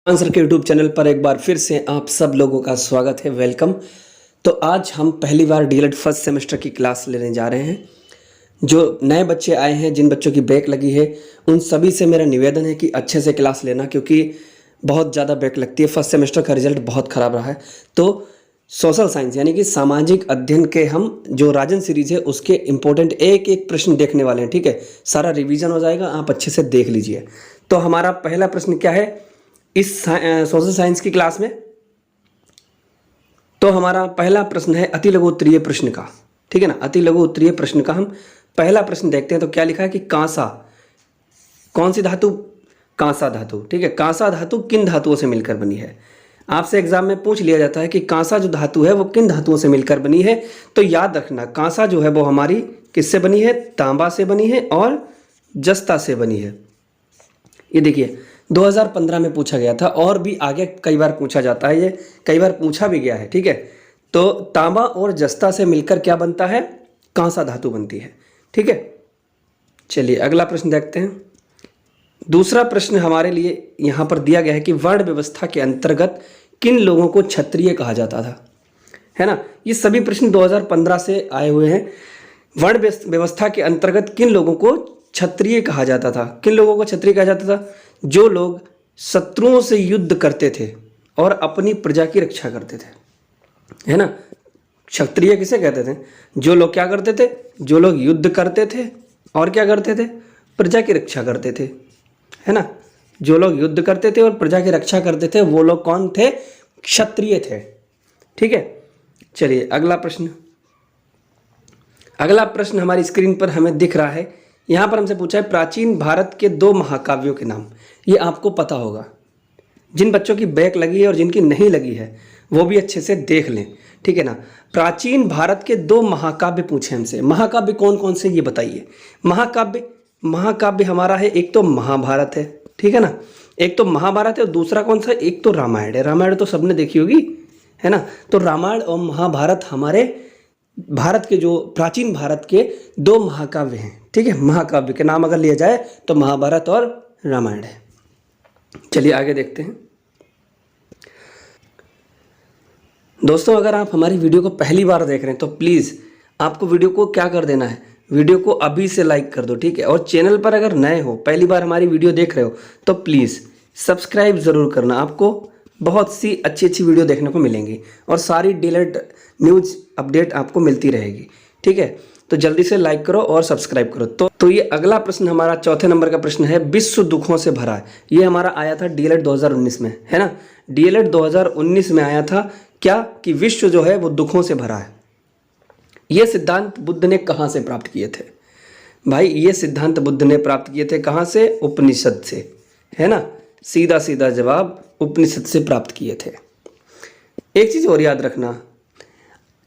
Answer के YouTube channel पर एक बार फिर से आप सब लोगों का स्वागत है। वेलकम। तो आज हम पहली बार डीएलएड फर्स्ट सेमेस्टर की क्लास लेने जा रहे हैं। जो नए बच्चे आए हैं, जिन बच्चों की बैक लगी है, उन सभी से मेरा निवेदन है कि अच्छे से क्लास लेना, क्योंकि बहुत ज़्यादा बैक लगती है। फर्स्ट सेमेस्टर का रिजल्ट बहुत ख़राब रहा है। तो सोशल साइंस यानी कि सामाजिक अध्ययन के हम जो राजन सीरीज है उसके इम्पोर्टेंट एक एक प्रश्न देखने वाले हैं। ठीक है, सारा रिवीजन हो जाएगा, आप अच्छे से देख लीजिए। तो हमारा पहला प्रश्न क्या है इस सोशल साइंस की क्लास में? तो हमारा पहला प्रश्न है अति लघु उत्तरीय प्रश्न का। ठीक है ना, अति लघु उत्तरीय प्रश्न का हम पहला प्रश्न देखते हैं। तो क्या लिखा है कि कांसा, कौन सी धातु? कांसा धातु। ठीक है, कांसा धातु किन धातुओं से मिलकर बनी है? आपसे एग्जाम में पूछ लिया जाता है कि कांसा जो धातु है वो किन धातुओं से मिलकर बनी है। तो याद रखना, कांसा जो है वो हमारी किससे बनी है? तांबा से बनी है और जस्ता से बनी है। ये देखिए 2015 में पूछा गया था और भी आगे कई बार पूछा जाता है, ये कई बार पूछा भी गया है। ठीक है, तो तांबा और जस्ता से मिलकर क्या बनता है? कांसा धातु बनती है। ठीक है, चलिए अगला प्रश्न देखते हैं। दूसरा प्रश्न हमारे लिए यहाँ पर दिया गया है कि वर्ण व्यवस्था के अंतर्गत किन लोगों को क्षत्रिय कहा जाता था? है ना, ये सभी प्रश्न 2015 से आए हुए हैं। वर्ण व्यवस्था के अंतर्गत किन लोगों को क्षत्रिय कहा जाता था? किन लोगों को क्षत्रिय कहा जाता था? जो लोग शत्रुओं से युद्ध करते थे और अपनी प्रजा की रक्षा करते थे। है ना, क्षत्रिय किसे कहते थे? जो लोग क्या करते थे? जो लोग युद्ध करते थे और क्या करते थे? प्रजा की रक्षा करते थे। है ना, जो लोग युद्ध करते थे और प्रजा की रक्षा करते थे वो लोग कौन थे? क्षत्रिय थे। ठीक है, चलिए अगला प्रश्न। अगला प्रश्न हमारी स्क्रीन पर हमें दिख रहा है। यहाँ पर हमसे पूछा है प्राचीन भारत के 2 महाकाव्यों के नाम। ये आपको पता होगा। जिन बच्चों की बैक लगी है और जिनकी नहीं लगी है वो भी अच्छे से देख लें। ठीक है ना, प्राचीन भारत के 2 महाकाव्य पूछे हमसे। महाकाव्य कौन कौन से ये बताइए। महाकाव्य हमारा है, एक तो महाभारत है। ठीक है ना, एक तो महाभारत है और दूसरा कौन सा? एक तो रामायण है। रामायण तो सबने देखी होगी, है ना। तो रामायण और महाभारत हमारे भारत के, जो प्राचीन भारत के 2 महाकाव्य हैं। ठीक है, महाकाव्य के नाम अगर लिया जाए तो महाभारत और रामायण है। चलिए आगे देखते हैं। दोस्तों, अगर आप हमारी वीडियो को पहली बार देख रहे हैं तो प्लीज़ आपको वीडियो को क्या कर देना है? वीडियो को अभी से लाइक कर दो। ठीक है, और चैनल पर अगर नए हो, पहली बार हमारी वीडियो देख रहे हो तो प्लीज़ सब्सक्राइब ज़रूर करना। आपको बहुत सी अच्छी अच्छी वीडियो देखने को मिलेंगी और सारी डीएलएड न्यूज़ अपडेट आपको मिलती रहेगी। ठीक है, तो जल्दी से लाइक करो और सब्सक्राइब करो। तो ये अगला प्रश्न हमारा चौथे नंबर का प्रश्न है, विश्व दुखों से भरा है। ये हमारा आया था डीएलएड 2019 में, है ना। डीएलएड 2019 में आया था क्या कि विश्व जो है वो दुखों से भरा है। ये सिद्धांत बुद्ध ने कहाँ से प्राप्त किए थे? भाई ये सिद्धांत बुद्ध ने प्राप्त किए थे कहाँ से? उपनिषद से। है ना, सीधा सीधा जवाब, उपनिषद से प्राप्त किए थे। एक चीज़ और याद रखना,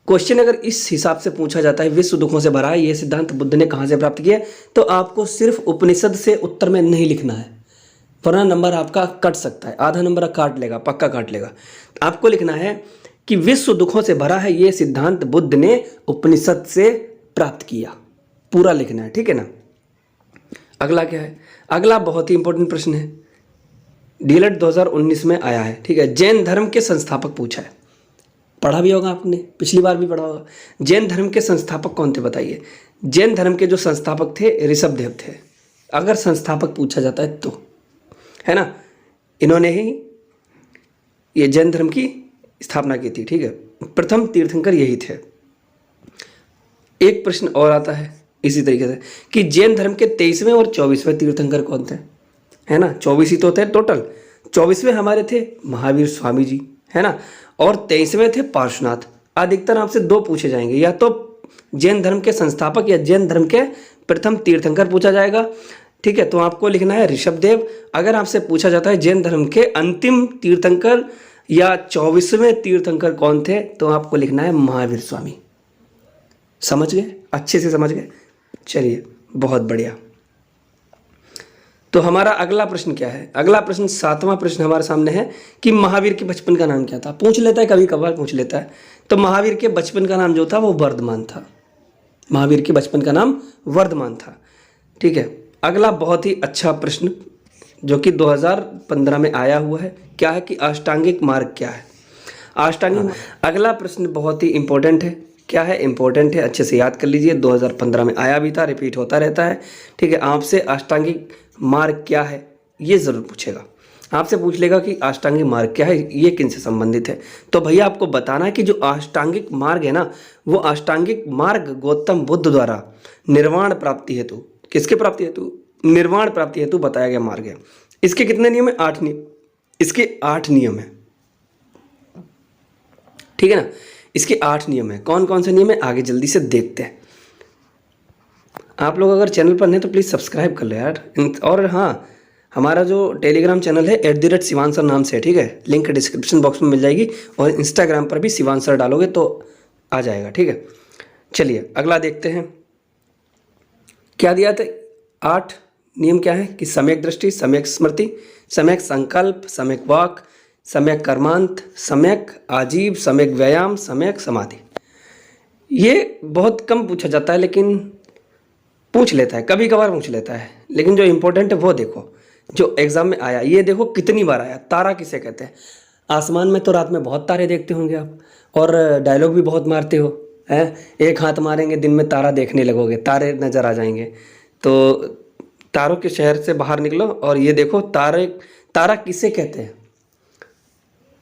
क्वेश्चन अगर इस हिसाब से पूछा जाता है विश्व दुखों से भरा है, ये सिद्धांत बुद्ध ने कहाँ से प्राप्त किया, तो आपको सिर्फ उपनिषद से उत्तर में नहीं लिखना है, वरना नंबर आपका कट सकता है। आधा नंबर काट लेगा, पक्का काट लेगा। आपको लिखना है कि विश्व दुखों से भरा है, ये सिद्धांत बुद्ध ने उपनिषद से प्राप्त किया, पूरा लिखना है। ठीक है ना। अगला क्या है? अगला बहुत ही इंपॉर्टेंट प्रश्न है, डीएलएड 2019 में आया है। ठीक है, जैन धर्म के संस्थापक पूछा है, पढ़ा भी होगा आपने, पिछली बार भी पढ़ा होगा। जैन धर्म के संस्थापक कौन थे बताइए? जैन धर्म के जो संस्थापक थे ऋषभदेव थे, अगर संस्थापक पूछा जाता है तो, है ना। इन्होंने ही ये जैन धर्म की स्थापना की थी। ठीक है, प्रथम तीर्थंकर यही थे। एक प्रश्न और आता है इसी तरीके से कि जैन धर्म के 23वें और 24वें तीर्थंकर कौन थे? है ना, 24 ही तो थे टोटल। 24वें हमारे थे महावीर स्वामी जी, है ना, और 23वें थे पार्श्वनाथ। अधिकतर आपसे 2 पूछे जाएंगे, या तो जैन धर्म के संस्थापक या जैन धर्म के प्रथम तीर्थंकर पूछा जाएगा। ठीक है, तो आपको लिखना है ऋषभदेव। अगर आपसे पूछा जाता है जैन धर्म के अंतिम तीर्थंकर या 24वें तीर्थंकर कौन थे, तो आपको लिखना है महावीर स्वामी। समझ गए? अच्छे से समझ गए? चलिए बहुत बढ़िया। तो हमारा अगला प्रश्न क्या है? अगला प्रश्न 7वां प्रश्न हमारे सामने है कि महावीर के बचपन का नाम क्या था? पूछ लेता है, कभी कभार पूछ लेता है। तो महावीर के बचपन का नाम जो था वो वर्धमान था। महावीर के बचपन का नाम वर्धमान था। ठीक है, अगला बहुत ही अच्छा प्रश्न जो कि 2015 में आया हुआ है। क्या है कि अष्टांगिक मार्ग क्या है। अष्टांगिक अगला प्रश्न बहुत ही इंपॉर्टेंट है। क्या है? इंपॉर्टेंट है, अच्छे से याद कर लीजिए। 2015 में आया भी था, रिपीट होता रहता है। ठीक है, आपसे अष्टांगिक मार्ग क्या है ये ज़रूर पूछेगा। आपसे पूछ लेगा कि अष्टांगिक मार्ग क्या है, ये किन से संबंधित है। तो भैया आपको बताना है कि जो अष्टांगिक मार्ग है ना, वो अष्टांगिक मार्ग गौतम बुद्ध द्वारा निर्वाण प्राप्ति हेतु, किसके प्राप्ति हेतु? निर्वाण प्राप्ति हेतु बताया गया मार्ग है। इसके कितने नियम है? 8 नियम। इसके 8 नियम है, ठीक है ना। इसके 8 नियम है। कौन कौन से नियम है आगे जल्दी से देखते हैं। आप लोग अगर चैनल पर नहीं तो प्लीज़ सब्सक्राइब कर लो यार। और हाँ, हमारा जो टेलीग्राम चैनल है @शिवान सर नाम से है, ठीक है। लिंक डिस्क्रिप्शन बॉक्स में मिल जाएगी। और इंस्टाग्राम पर भी शिवान सर डालोगे तो आ जाएगा, ठीक है। चलिए अगला देखते हैं। क्या दिया था? 8 नियम क्या है कि सम्यक दृष्टि, सम्यक स्मृति, सम्यक संकल्प, सम्यक वाक, सम्यक कर्मांत, सम्यक आजीव, सम्यक व्यायाम, सम्यक समाधि। ये बहुत कम पूछा जाता है, लेकिन पूछ लेता है, कभी कभार पूछ लेता है। लेकिन जो इंपॉर्टेंट है वो देखो, जो एग्जाम में आया। ये देखो कितनी बार आया। तारा किसे कहते हैं? आसमान में तो रात में बहुत तारे देखते होंगे आप, और डायलॉग भी बहुत मारते हो, हैं? एक हाथ मारेंगे दिन में तारा देखने लगोगे, तारे नज़र आ जाएंगे। तो तारों के शहर से बाहर निकलो और ये देखो तारे, तारा किसे कहते हैं।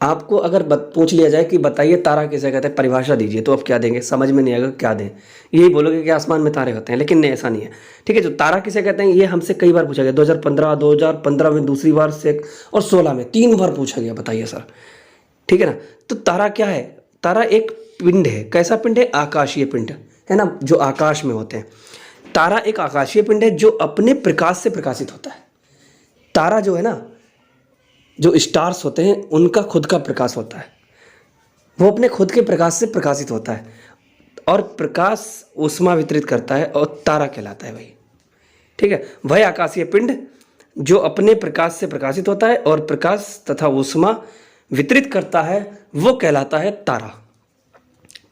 आपको अगर पूछ लिया जाए कि बताइए तारा किसे कहते हैं, परिभाषा दीजिए, तो आप क्या देंगे? समझ में नहीं आएगा क्या दें। यही बोलोगे कि आसमान में तारे होते हैं, लेकिन नहीं, ऐसा नहीं है, ठीक है। जो तारा किसे कहते हैं ये हमसे कई बार पूछा गया। 2015 में दूसरी बार से, और 16 में 3 बार पूछा गया। बताइए सर, ठीक है ना। तो तारा क्या है? तारा एक पिंड है। कैसा पिंड है? आकाशीय पिंड है ना, जो आकाश में होते हैं। तारा एक आकाशीय पिंड है जो अपने प्रकाश से प्रकाशित होता है। तारा जो है ना, जो स्टार्स होते हैं उनका खुद का प्रकाश होता है, वो अपने खुद के प्रकाश से प्रकाशित होता है, और प्रकाश ऊष्मा वितरित करता है और तारा कहलाता है वही, ठीक है। वही आकाशीय पिंड जो अपने प्रकाश से प्रकाशित होता है और प्रकाश तथा ऊष्मा वितरित करता है, वो कहलाता है तारा।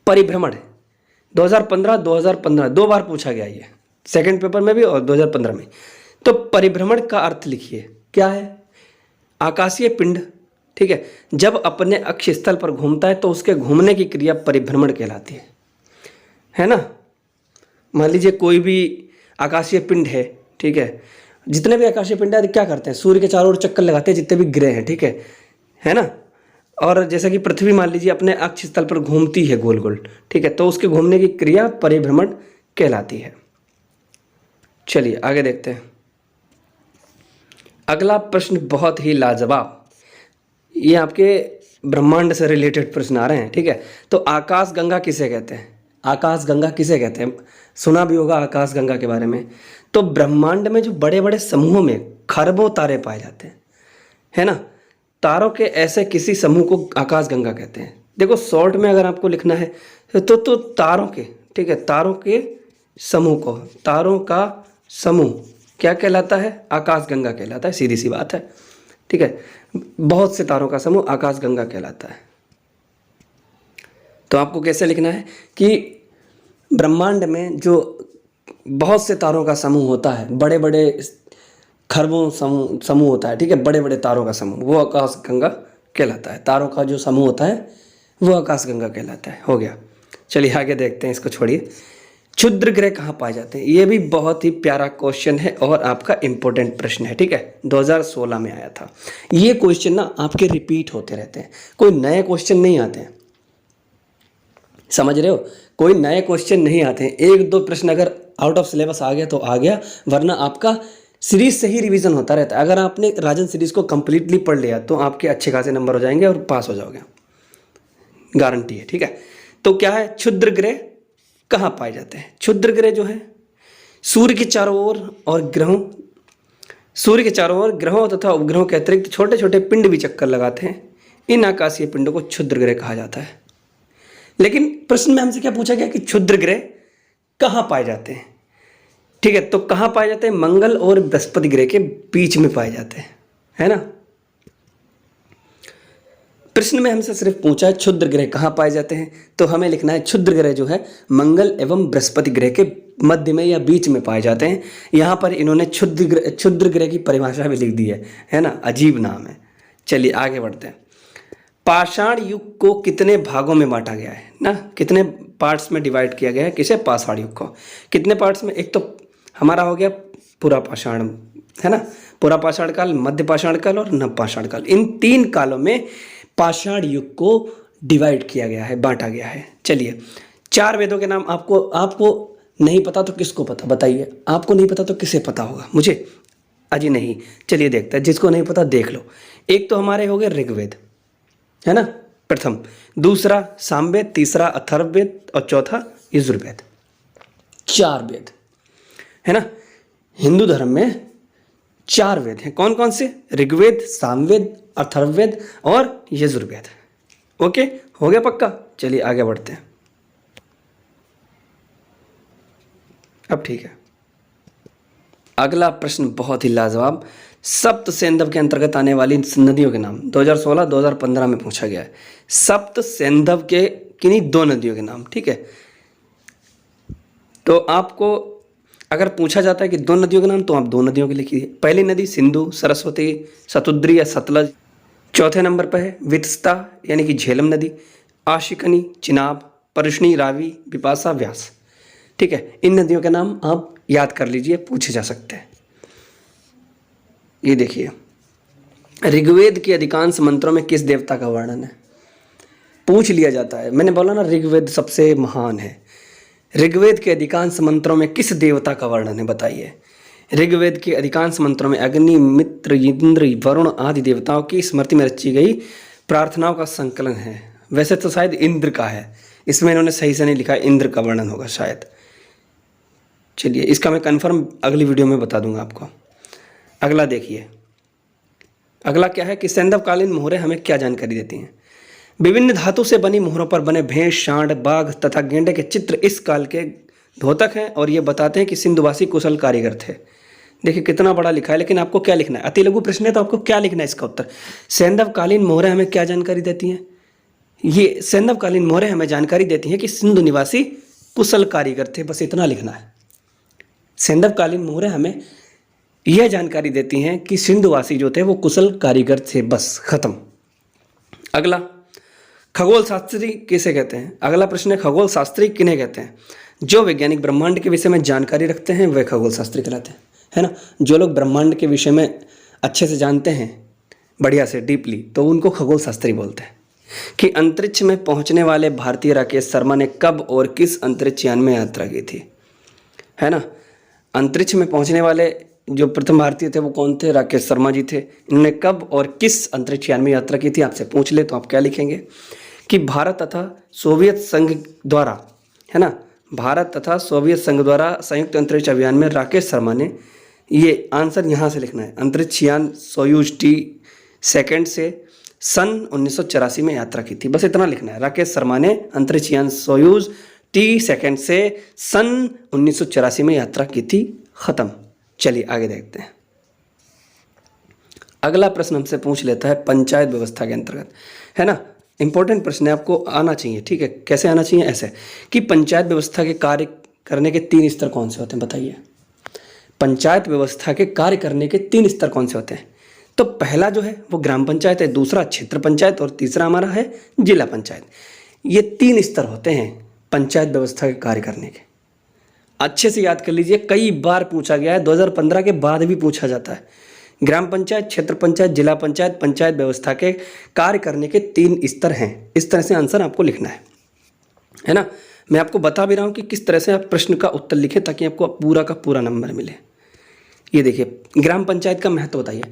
परिभ्रमण 2015 2 बार पूछा गया, ये सेकंड पेपर में भी और 2015 में। तो परिभ्रमण का अर्थ लिखिए, क्या है? आकाशीय पिंड, ठीक है, जब अपने अक्ष स्थल पर घूमता है तो उसके घूमने की क्रिया परिभ्रमण कहलाती है ना। मान लीजिए कोई भी आकाशीय पिंड है, ठीक है। जितने भी आकाशीय पिंड है क्या करते हैं? सूर्य के चारों ओर चक्कर लगाते हैं, जितने भी ग्रह हैं, ठीक है ना। और जैसा कि पृथ्वी मान लीजिए अपने अक्ष स्थल पर घूमती है गोल गोल, ठीक है, तो उसके घूमने की क्रिया परिभ्रमण कहलाती है। चलिए आगे देखते हैं। अगला प्रश्न बहुत ही लाजवाब, ये आपके ब्रह्मांड से रिलेटेड प्रश्न आ रहे हैं, ठीक है। तो आकाश गंगा किसे कहते हैं? आकाश गंगा किसे कहते हैं? सुना भी होगा आकाश गंगा के बारे में। तो ब्रह्मांड में जो बड़े बड़े समूहों में खरबों तारे पाए जाते हैं, है ना, तारों के ऐसे किसी समूह को आकाश गंगा कहते हैं। देखो शॉर्ट में अगर आपको लिखना है तो तारों के, ठीक है, तारों के समूह को, तारों का समूह क्या कहलाता है? आकाश गंगा कहलाता है। सीधी सी बात है, ठीक है। बहुत से तारों का समूह आकाश गंगा कहलाता है। तो आपको कैसे लिखना है कि ब्रह्मांड में जो बहुत से तारों का समूह होता है, बड़े बड़े खरबों समूह होता है, ठीक है, बड़े बड़े तारों का समूह, वो आकाश गंगा कहलाता है। तारों का जो समूह होता है वो आकाश गंगा कहलाता है। हो गया। चलिए आगे देखते हैं, इसको छोड़िए। क्षुद्र ग्रह कहाँ पाए जाते हैं? ये भी बहुत ही प्यारा क्वेश्चन है और आपका इंपॉर्टेंट प्रश्न है, ठीक है। 2016 में आया था ये क्वेश्चन ना, आपके रिपीट होते रहते हैं, कोई नए क्वेश्चन नहीं आते हैं, समझ रहे हो? कोई नए क्वेश्चन नहीं आते हैं। 1-2 प्रश्न अगर आउट ऑफ सिलेबस आ गया तो आ गया, वरना आपका सीरीज से ही रिवीजन होता रहता है। अगर आपने राजन सीरीज को कंप्लीटली पढ़ लिया तो आपके अच्छे खासे नंबर हो जाएंगे और पास हो जाओगे, गारंटी है, ठीक है। तो क्या है? क्षुद्र ग्रह कहाँ पाए जाते हैं? क्षुद्र ग्रह जो है सूर्य के चारों ओर और ग्रहों, सूर्य के चारों ओर ग्रहों तथा उपग्रहों के अतिरिक्त छोटे छोटे पिंड भी चक्कर लगाते हैं। इन आकाशीय पिंडों को क्षुद्र ग्रह कहा जाता है। लेकिन प्रश्न में हमसे क्या पूछा गया कि क्षुद्र ग्रह कहाँ पाए जाते हैं, ठीक है। तो कहाँ पाए जाते हैं? मंगल और बृहस्पति ग्रह के बीच में पाए जाते हैं, है ना। प्रश्न में हमसे सिर्फ पूछा है क्षुद्र ग्रह कहाँ पाए जाते हैं, तो हमें लिखना है क्षुद्र ग्रह जो है मंगल एवं बृहस्पति ग्रह के मध्य में या बीच में पाए जाते हैं। यहाँ पर इन्होंने क्षुद्र ग्रह की परिभाषा भी लिख दी है ना, अजीब नाम है। चलिए आगे बढ़ते हैं। पाषाण युग को कितने भागों में बांटा गया है ना, कितने पार्ट्स में डिवाइड किया गया है किसे, पाषाण युग को कितने पार्ट्स में। एक तो हमारा हो गया पूरा पाषाण है ना, पूरा पाषाण काल, मध्य पाषाण काल और नव पाषाण काल। इन 3 कालों में पाषाण युग को डिवाइड किया गया है, बांटा गया है। चलिए 4 वेदों के नाम आपको नहीं पता तो किसको पता, बताइए। आपको नहीं पता तो किसे पता होगा, मुझे अजी नहीं। चलिए देखते हैं, जिसको नहीं पता देख लो। एक तो हमारे हो गए ऋग्वेद है ना, प्रथम, दूसरा सामवेद, तीसरा अथर्ववेद और चौथा यजुर्वेद। 4 वेद है ना। हिंदू धर्म में 4 वेद हैं, कौन कौन से, ऋग्वेद, सामवेद, अथर्ववेद और यजुर्वेद। ओके, हो गया पक्का। चलिए आगे बढ़ते हैं। अब ठीक है, अगला प्रश्न बहुत ही लाजवाब। सप्त सेंधव के अंतर्गत आने वाली नदियों के नाम 2016-2015 में पूछा गया है। सप्त सेंधव के किन्हीं 2 नदियों के नाम, ठीक है। तो आपको अगर पूछा जाता है कि 2 नदियों के नाम, तो आप 2 नदियों के लिखिए। पहली नदी सिंधु, सरस्वती, सतुद्री या सतलज। चौथे नंबर पर है वित्सता यानी कि झेलम नदी, आशिकनी, चिनाब, परशुनी, रावी, बिपाशा, व्यास। ठीक है, इन नदियों के नाम आप याद कर लीजिए, पूछे जा सकते हैं। ये देखिए, ऋग्वेद के अधिकांश मंत्रों में किस देवता का वर्णन है, पूछ लिया जाता है। मैंने बोला ना ऋग्वेद सबसे महान है। ऋग्वेद के अधिकांश मंत्रों में किस देवता का वर्णन है, बताइए। ऋग्वेद के अधिकांश मंत्रों में अग्नि, मित्र, इंद्र, वरुण आदि देवताओं की स्मृति में रची गई प्रार्थनाओं का संकलन है। वैसे तो शायद इंद्र का है, इसमें इन्होंने सही से नहीं लिखा, इंद्र का वर्णन होगा शायद। चलिए, इसका मैं कन्फर्म अगली वीडियो में बता दूंगा आपको। अगला देखिए, अगला क्या है कि सैंधवकालीन मोहरें हमें क्या जानकारी देती हैं। विभिन्न धातु से बनी मोहरों पर बने भैंस, सांड, बाघ तथा गेंडे के चित्र इस काल के द्योतक हैं और ये बताते हैं कि सिंधुवासी कुशल कारीगर थे। देखिए कितना बड़ा लिखा है, लेकिन आपको क्या लिखना है, अति लघु प्रश्न है तो आपको क्या लिखना है इसका उत्तर। सैंधवकालीन मोहरें हमें क्या जानकारी देती हैं, ये सैंधवकालीन मोहरें हमें जानकारी देती हैं कि सिंधु निवासी कुशल कारीगर थे, बस इतना लिखना है। सैंधवकालीन मोहरें हमें यह जानकारी देती हैं कि सिंधुवासी जो थे वो कुशल कारीगर थे, बस खत्म। अगला, खगोल शास्त्री किसे कहते हैं। अगला प्रश्न है, खगोल शास्त्री किन्हें कहते हैं। जो वैज्ञानिक ब्रह्मांड के विषय में जानकारी रखते हैं वे खगोल शास्त्री कहलाते हैं, है ना। जो लोग ब्रह्मांड के विषय में अच्छे से जानते हैं, बढ़िया से डीपली, तो उनको खगोल शास्त्री बोलते हैं। कि अंतरिक्ष में पहुंचने वाले भारतीय राकेश शर्मा ने कब और किस अंतरिक्ष यान में यात्रा की थी, है ना। अंतरिक्ष में पहुंचने वाले जो प्रथम भारतीय थे वो कौन थे, राकेश शर्मा जी थे। इन्होंने कब और किस अंतरिक्ष यान में यात्रा की थी, आपसे पूछ ले तो आप क्या लिखेंगे कि भारत तथा सोवियत संघ द्वारा, है ना, भारत तथा सोवियत संघ द्वारा संयुक्त अंतरिक्ष अभियान में राकेश शर्मा ने, ये आंसर यहाँ से लिखना है, अंतरिक्ष यान सोयूज T2 से सन 1984 में यात्रा की थी, बस इतना लिखना है। राकेश शर्मा ने अंतरिक्ष यान सोयूज T2 से सन 1984 में यात्रा की थी, खत्म। चलिए आगे देखते हैं। अगला प्रश्न हमसे पूछ लेता है पंचायत व्यवस्था के अंतर्गत, है ना। इंपॉर्टेंट प्रश्न है, आपको आना चाहिए, ठीक है। कैसे आना चाहिए, ऐसे कि पंचायत व्यवस्था के कार्य करने के 3 स्तर कौन से होते हैं, बताइए। पंचायत व्यवस्था के कार्य करने के 3 स्तर कौन से होते हैं। तो पहला जो है वो ग्राम पंचायत है, दूसरा क्षेत्र पंचायत और तीसरा हमारा है जिला पंचायत। ये 3 स्तर होते हैं पंचायत व्यवस्था के कार्य करने के। अच्छे से याद कर लीजिए, कई बार पूछा गया है, 2015 के बाद भी पूछा जाता है। ग्राम पंचायत, क्षेत्र पंचायत, जिला पंचायत, पंचायत व्यवस्था के कार्य करने के 3 स्तर हैं। इस तरह से आंसर आपको लिखना है ना। मैं आपको बता भी रहा हूँ कि किस तरह से आप प्रश्न का उत्तर लिखें ताकि आपको पूरा का पूरा नंबर मिले। ये देखिए, ग्राम पंचायत का महत्व बताइए।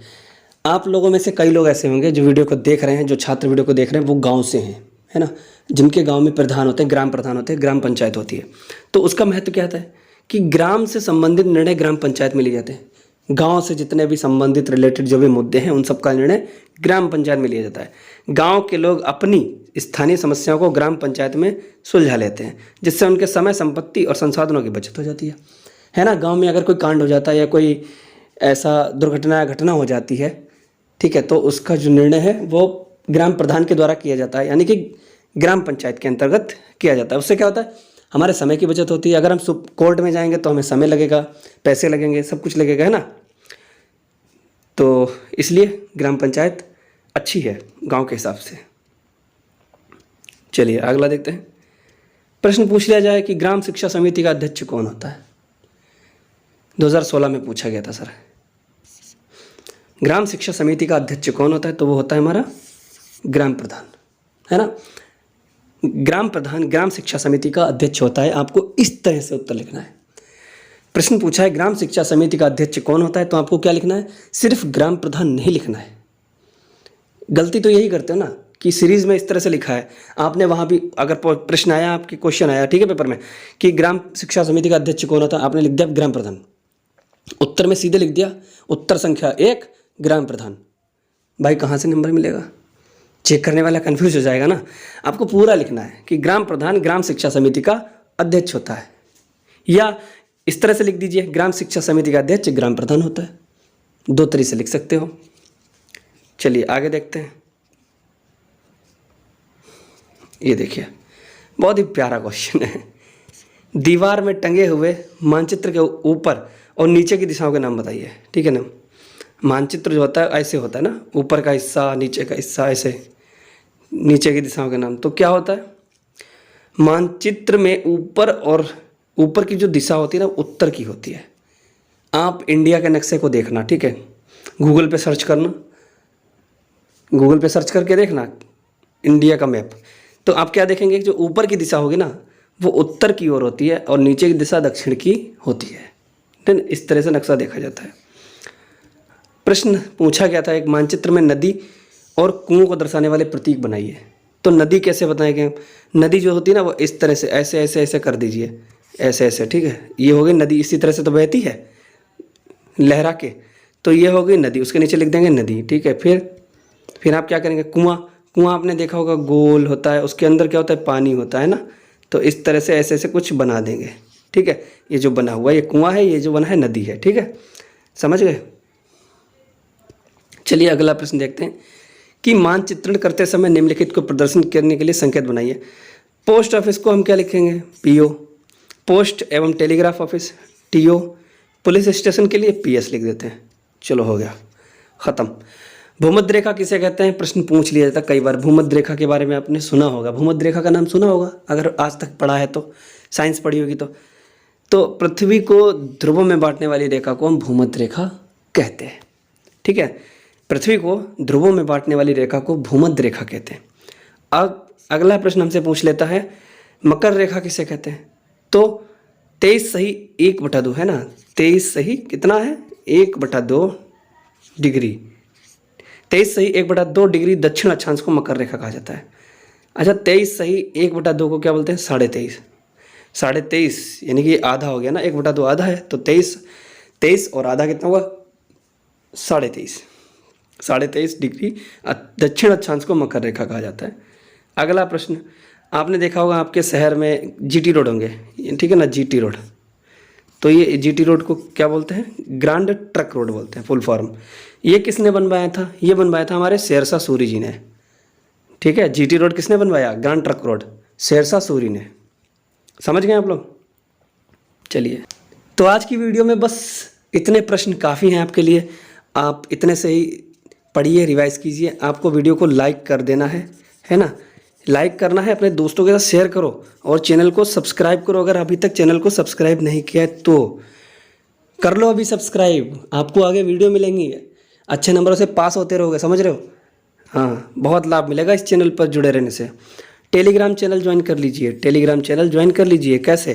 आप लोगों में से कई लोग ऐसे होंगे जो वीडियो को देख रहे हैं, जो छात्र वीडियो को देख रहे हैं वो गाँव से हैं, है ना, जिनके गाँव में प्रधान होते हैं, ग्राम प्रधान होते हैं, ग्राम पंचायत होती है। तो उसका महत्व क्या होता है कि ग्राम से संबंधित निर्णय ग्राम पंचायत में लिए जाते हैं। गांव से जितने भी संबंधित रिलेटेड जो भी मुद्दे हैं उन सब का निर्णय ग्राम पंचायत में लिया जाता है। गांव के लोग अपनी स्थानीय समस्याओं को ग्राम पंचायत में सुलझा लेते हैं, जिससे उनके समय, संपत्ति और संसाधनों की बचत हो जाती है ना। गांव में अगर कोई कांड हो जाता है या कोई ऐसा दुर्घटना या घटना हो जाती है, ठीक है, तो उसका जो निर्णय है वो ग्राम प्रधान के द्वारा किया जाता है, यानी कि ग्राम पंचायत के अंतर्गत किया जाता है। उससे क्या होता है, हमारे समय की बचत होती है। अगर हम कोर्ट में जाएंगे तो हमें समय लगेगा, पैसे लगेंगे, सब कुछ लगेगा, है ना। तो इसलिए ग्राम पंचायत अच्छी है गांव के हिसाब से। चलिए अगला देखते हैं। प्रश्न पूछ लिया जाए कि ग्राम शिक्षा समिति का अध्यक्ष कौन होता है। 2016 में पूछा गया था सर, ग्राम शिक्षा समिति का अध्यक्ष कौन होता है, तो वो होता है हमारा ग्राम प्रधान, है ना। ग्राम प्रधान ग्राम शिक्षा समिति का अध्यक्ष होता है। आपको इस तरह से उत्तर लिखना है। प्रश्न पूछा है ग्राम शिक्षा समिति का अध्यक्ष कौन होता है, तो आपको क्या लिखना है, सिर्फ ग्राम प्रधान नहीं लिखना है। गलती तो यही करते हो ना कि सीरीज में इस तरह से लिखा है, आपने वहाँ भी अगर प्रश्न आया, आपके क्वेश्चन आया, ठीक है, पेपर में, कि ग्राम शिक्षा समिति का अध्यक्ष कौन होता है, आपने लिख दिया ग्राम प्रधान, उत्तर में सीधे लिख दिया उत्तर संख्या 1 ग्राम प्रधान। भाई कहाँ से नंबर मिलेगा, चेक करने वाला कंफ्यूज हो जाएगा ना। आपको पूरा लिखना है कि ग्राम प्रधान ग्राम शिक्षा समिति का अध्यक्ष होता है, या इस तरह से लिख दीजिए ग्राम शिक्षा समिति का अध्यक्ष ग्राम प्रधान होता है। 2 तरीके से लिख सकते हो। चलिए आगे देखते हैं। ये देखिए बहुत ही प्यारा क्वेश्चन है। दीवार में टंगे हुए मानचित्र के ऊपर और नीचे की दिशाओं के नाम बताइए, ठीक है ना। मानचित्र जो होता है ऐसे होता है ना, ऊपर का हिस्सा, नीचे का हिस्सा, ऐसे नीचे की दिशाओं के नाम। तो क्या होता है, मानचित्र में ऊपर और ऊपर की जो दिशा होती है ना, उत्तर की होती है। आप इंडिया के नक्शे को देखना, ठीक है, गूगल पे सर्च करना, गूगल पे सर्च करके देखना इंडिया का मैप। तो आप क्या देखेंगे, जो ऊपर की दिशा होगी ना वो उत्तर की ओर होती है और नीचे की दिशा दक्षिण की होती है। देन इस तरह से नक्शा देखा जाता है। प्रश्न पूछा गया था, एक मानचित्र में नदी और कुओं को दर्शाने वाले प्रतीक बनाइए। तो नदी कैसे बताएंगे, नदी जो होती है ना वो इस तरह से ऐसे ऐसे ऐसे कर दीजिए, ऐसे ऐसे, ठीक है, ये हो गई नदी। इसी तरह से तो बहती है लहरा के, तो ये हो गई नदी, उसके नीचे लिख देंगे नदी, ठीक है। फिर आप क्या करेंगे, कुआं, कुआं आपने देखा होगा गोल होता है, उसके अंदर क्या होता है, पानी होता है ना। तो इस तरह से ऐसे ऐसे कुछ बना देंगे, ठीक है। ये जो बना हुआ है ये कुआं है, ये जो बना है नदी है, ठीक है, समझ गए। चलिए अगला प्रश्न देखते हैं कि मानचित्रण करते समय निम्नलिखित को प्रदर्शन करने के लिए संकेत बनाइए। पोस्ट ऑफिस को हम क्या लिखेंगे, पीओ। पोस्ट एवं telegraph office TO. Police station के लिए पीएस लिख देते हैं। चलो हो गया, ख़त्म। भूमध्य रेखा किसे कहते हैं, प्रश्न पूछ लिया जाता है कई बार। भूमध्य रेखा के बारे में आपने सुना होगा, भूमध्य रेखा का नाम सुना होगा अगर आज तक पढ़ा है तो, साइंस पढ़ी होगी तो पृथ्वी को ध्रुवों में बांटने वाली रेखा को हम भूमध्य रेखा कहते हैं, ठीक है। पृथ्वी को ध्रुवों में बांटने वाली रेखा को भूमध्य रेखा कहते हैं। अब अगला प्रश्न हमसे पूछ लेता है मकर रेखा किसे कहते हैं। तो 23 सही 1/2 है ना, 23 सही कितना है 1/2 डिग्री, 23 सही 1/2 डिग्री दक्षिण अक्षांश को मकर रेखा कहा जाता है। अच्छा 23 सही 1/2 को क्या बोलते हैं, 23.5। 23.5 यानी कि आधा हो गया ना, 1/2 आधा है, तो 23 और आधा कितना हुआ 23.5 डिग्री दक्षिण अक्षांश को मकर रेखा कहा जाता है। अगला प्रश्न, आपने देखा होगा आपके शहर में जीटी रोड होंगे, ठीक है ना, जीटी रोड। तो ये जीटी रोड को क्या बोलते हैं, ग्रांड ट्रक रोड बोलते हैं फुल फॉर्म। ये किसने बनवाया था, ये बनवाया था हमारे शेरशाह सूरी जी ने, ठीक है। जीटी रोड किसने बनवाया, grand trunk road, Sher Shah Suri ने। समझ गए आप लोग। चलिए तो आज की वीडियो में बस इतने प्रश्न काफ़ी हैं आपके लिए। आप इतने से ही पढ़िए, रिवाइज कीजिए। आपको वीडियो को लाइक कर देना है ना, लाइक करना है, अपने दोस्तों के साथ शेयर करो और चैनल को सब्सक्राइब करो। अगर अभी तक चैनल को सब्सक्राइब नहीं किया है तो कर लो अभी सब्सक्राइब, आपको आगे वीडियो मिलेंगी, अच्छे नंबरों से पास होते रहोगे, समझ रहे हो। हाँ, बहुत लाभ मिलेगा इस चैनल पर जुड़े रहने से। टेलीग्राम चैनल ज्वाइन कर लीजिए, टेलीग्राम चैनल ज्वाइन कर लीजिए। कैसे,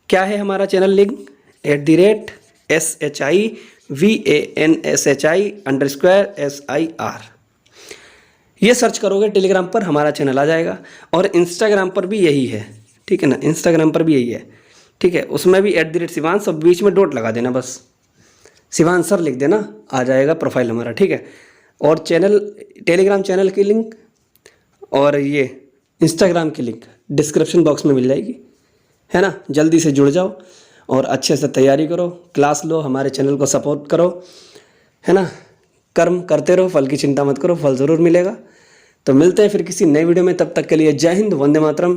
क्या है हमारा चैनल लिंक, @SHIVANSHI_SIR, ये सर्च करोगे टेलीग्राम पर हमारा चैनल आ जाएगा। और इंस्टाग्राम पर भी यही है, ठीक है ना, इंस्टाग्राम पर भी यही है, ठीक है। उसमें भी @शिवांश और बीच में डॉट लगा देना, बस शिवांश सर लिख देना, आ जाएगा प्रोफाइल हमारा, ठीक है। और चैनल, टेलीग्राम चैनल की लिंक और ये इंस्टाग्राम की लिंक डिस्क्रिप्शन बॉक्स में मिल जाएगी, है ना। जल्दी से जुड़ जाओ और अच्छे से तैयारी करो, क्लास लो, हमारे चैनल को सपोर्ट करो, है ना। कर्म करते रहो, फल की चिंता मत करो, फल ज़रूर मिलेगा। तो मिलते हैं फिर किसी नई वीडियो में, तब तक के लिए जय हिंद, वंदे मातरम।